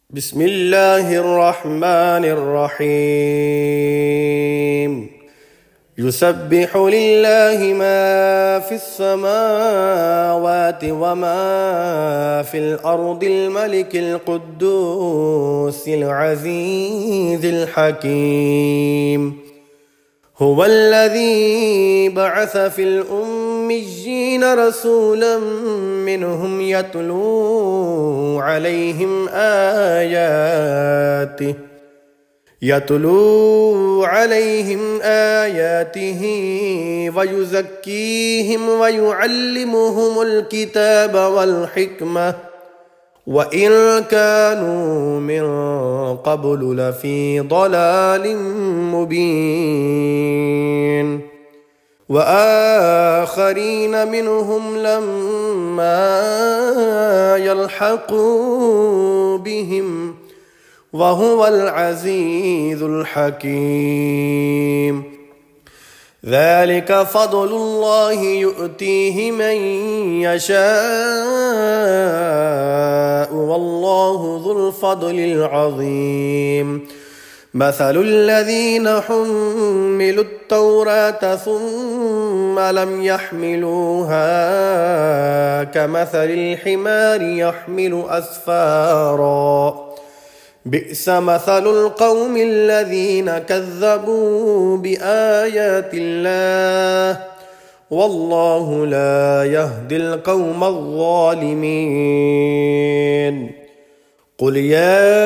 بسم الله الرحمن الرحيم. يسبح لله ما في السماوات وما في الأرض الملك القدوس العزيز الحكيم. هو الذي بعث في الأميين رسولا منهم يتلو عليهم آياته ويزكيهم ويعلمهم الكتاب والحكمة وإن كانوا من قبل لفي ضلال مبين. وآخرين منهم لما يلحقوا بهم وهو العزيز الحكيم. ذلك فضل الله يؤتيه من يشاء والله ذو الفضل العظيم. مثل الذين حملوا التوراة ثم لم يحملوها كمثل الحمار يحمل أسفارا بئس مثل القوم الذين كذبوا بآيات الله والله لا يهدي القوم الظالمين. قل يا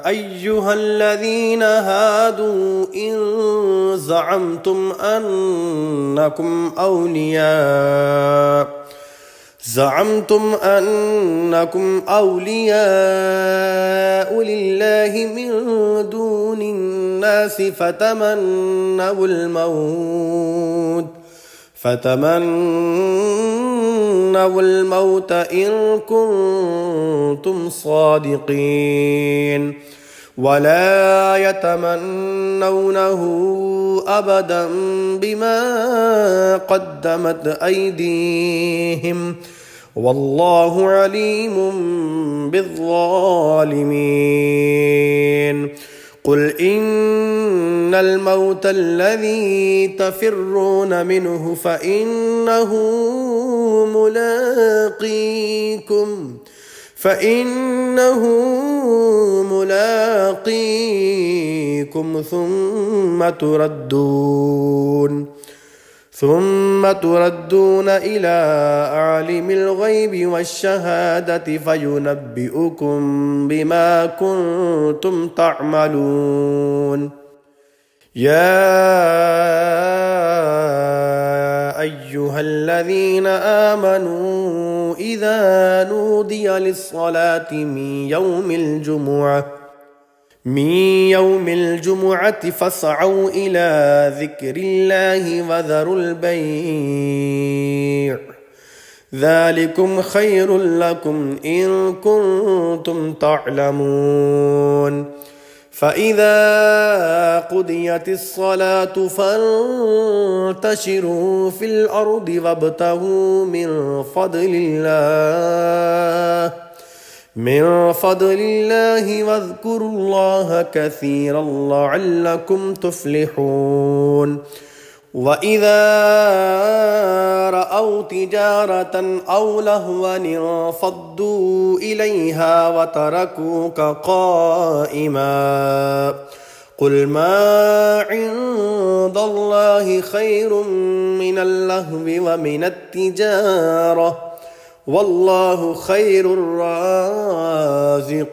أيها الذين هادوا إن زعمتم أنكم أولياء لله من دون الناس فتمنوا الموت إن كنتم صادقين ولا يتمنونه أبدا بما قدمت أيديهم والله عليم بالظالمين. قل إن الموت الذي تفرون منه فإنه ملاقيكم ثم تردون إلى عالم الغيب والشهادة فينبئكم بما كنتم تعملون. يا أيها الذين آمنوا إذا نودي للصلاة من يوم الجمعة فاسعوا إلى ذكر الله وذروا البيع ذلكم خير لكم إن كنتم تعلمون. فإذا قضيت الصلاة فانتشروا في الأرض وابتغوا من فضل الله واذكروا الله كثيرا لعلكم تفلحون. وإذا رأوا تجارة أو لهوا انفضوا إليها وتركوك قائما قل ما عند الله خير من اللهو ومن التجارة والله خير الرازقين.